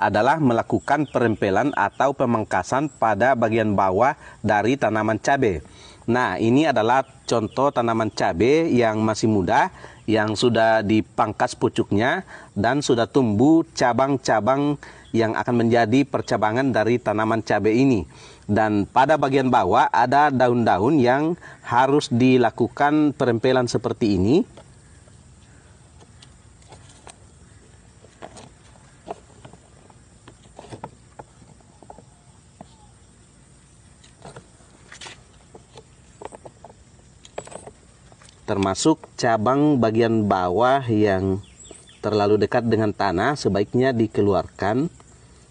adalah melakukan perempelan atau pemangkasan pada bagian bawah dari tanaman cabai. Nah, ini adalah contoh tanaman cabai yang masih muda, yang sudah dipangkas pucuknya dan sudah tumbuh cabang-cabang yang akan menjadi percabangan dari tanaman cabai ini. Dan pada bagian bawah ada daun-daun yang harus dilakukan perempelan seperti ini. Termasuk cabang bagian bawah yang terlalu dekat dengan tanah sebaiknya dikeluarkan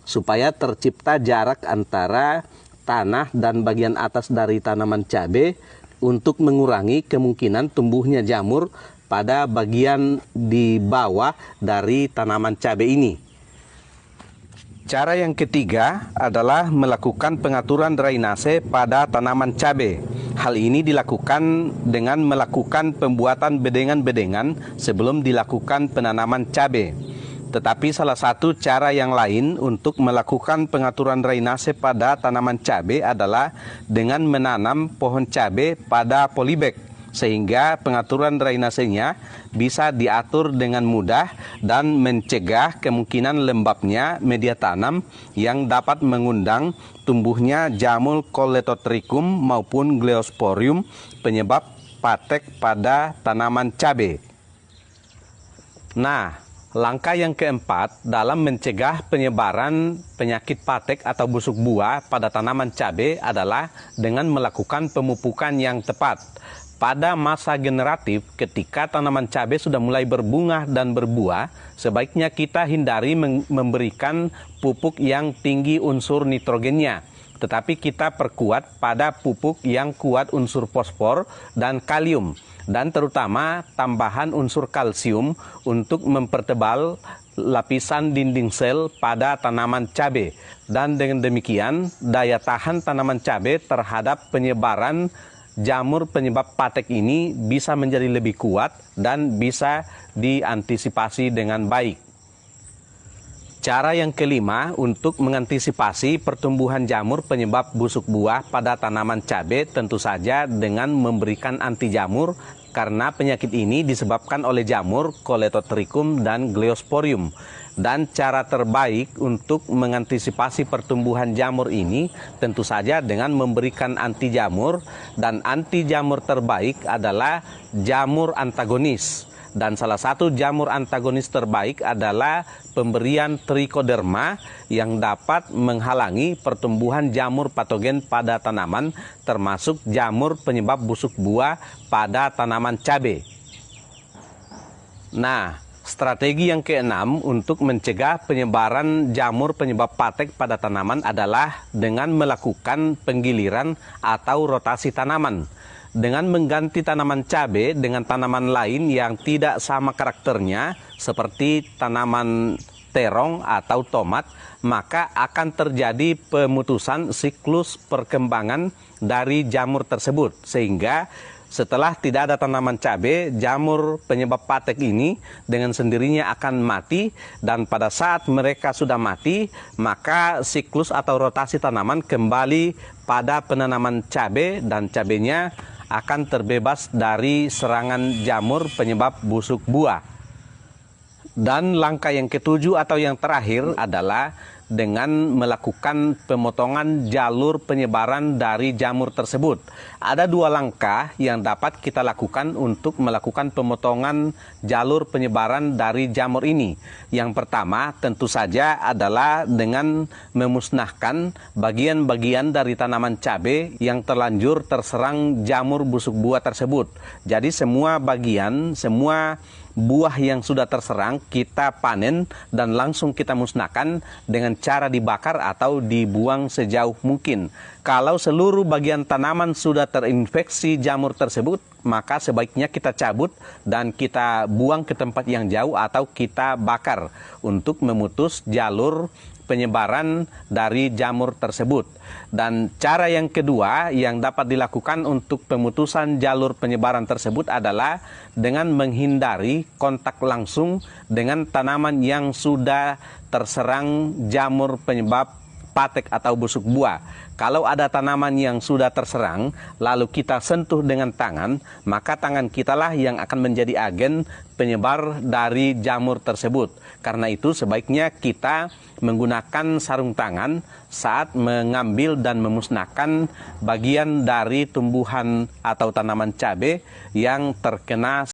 supaya tercipta jarak antara tanah dan bagian atas dari tanaman cabai untuk mengurangi kemungkinan tumbuhnya jamur pada bagian di bawah dari tanaman cabai ini. Cara yang ketiga adalah melakukan pengaturan drainase pada tanaman cabai. Hal ini dilakukan dengan melakukan pembuatan bedengan-bedengan sebelum dilakukan penanaman cabai. Tetapi salah satu cara yang lain untuk melakukan pengaturan drainase pada tanaman cabai adalah dengan menanam pohon cabai pada polybag, sehingga pengaturan drainasenya bisa diatur dengan mudah dan mencegah kemungkinan lembabnya media tanam yang dapat mengundang tumbuhnya jamur Coledotricum maupun Gliosporium penyebab patek pada tanaman cabai. Nah, langkah yang keempat dalam mencegah penyebaran penyakit patek atau busuk buah pada tanaman cabai adalah dengan melakukan pemupukan yang tepat. Pada masa generatif, ketika tanaman cabai sudah mulai berbunga dan berbuah, sebaiknya kita hindari memberikan pupuk yang tinggi unsur nitrogennya. Tetapi kita perkuat pada pupuk yang kuat unsur fosfor dan kalium, dan terutama tambahan unsur kalsium untuk mempertebal lapisan dinding sel pada tanaman cabai. Dan dengan demikian, daya tahan tanaman cabai terhadap penyebaran jamur penyebab patek ini bisa menjadi lebih kuat dan bisa diantisipasi dengan baik. Cara yang kelima untuk mengantisipasi pertumbuhan jamur penyebab busuk buah pada tanaman cabai tentu saja dengan memberikan anti jamur, karena penyakit ini disebabkan oleh jamur Coledotricum dan Gliosporium. Dan cara terbaik untuk mengantisipasi pertumbuhan jamur ini tentu saja dengan memberikan anti jamur, dan anti jamur terbaik adalah jamur antagonis. Dan salah satu jamur antagonis terbaik adalah pemberian trichoderma yang dapat menghalangi pertumbuhan jamur patogen pada tanaman, termasuk jamur penyebab busuk buah pada tanaman cabai. Nah, strategi yang keenam untuk mencegah penyebaran jamur penyebab patek pada tanaman adalah dengan melakukan penggiliran atau rotasi tanaman. Dengan mengganti tanaman cabai dengan tanaman lain yang tidak sama karakternya, seperti tanaman terong atau tomat, maka akan terjadi pemutusan siklus perkembangan dari jamur tersebut, sehingga setelah tidak ada tanaman cabai, jamur penyebab patek ini dengan sendirinya akan mati, dan pada saat mereka sudah mati, maka siklus atau rotasi tanaman kembali pada penanaman cabai, dan cabainya akan terbebas dari serangan jamur penyebab busuk buah. Dan langkah yang ketujuh atau yang terakhir adalah dengan melakukan pemotongan jalur penyebaran dari jamur tersebut. Ada dua langkah yang dapat kita lakukan untuk melakukan pemotongan jalur penyebaran dari jamur ini. Yang pertama tentu saja adalah dengan memusnahkan bagian-bagian dari tanaman cabai yang terlanjur terserang jamur busuk buah tersebut. Jadi semua bagian, semua buah yang sudah terserang kita panen dan langsung kita musnahkan dengan cara dibakar atau dibuang sejauh mungkin. Kalau seluruh bagian tanaman sudah terinfeksi jamur tersebut, maka sebaiknya kita cabut dan kita buang ke tempat yang jauh atau kita bakar untuk memutus jalur penyebaran dari jamur tersebut. Dan cara yang kedua yang dapat dilakukan untuk pemutusan jalur penyebaran tersebut adalah dengan menghindari kontak langsung dengan tanaman yang sudah terserang jamur penyebab patek atau busuk buah. Kalau ada tanaman yang sudah terserang, lalu kita sentuh dengan tangan, maka tangan kitalah yang akan menjadi agen penyebar dari jamur tersebut. Karena itu sebaiknya kita menggunakan sarung tangan saat mengambil dan memusnahkan bagian dari tumbuhan atau tanaman cabai yang terkena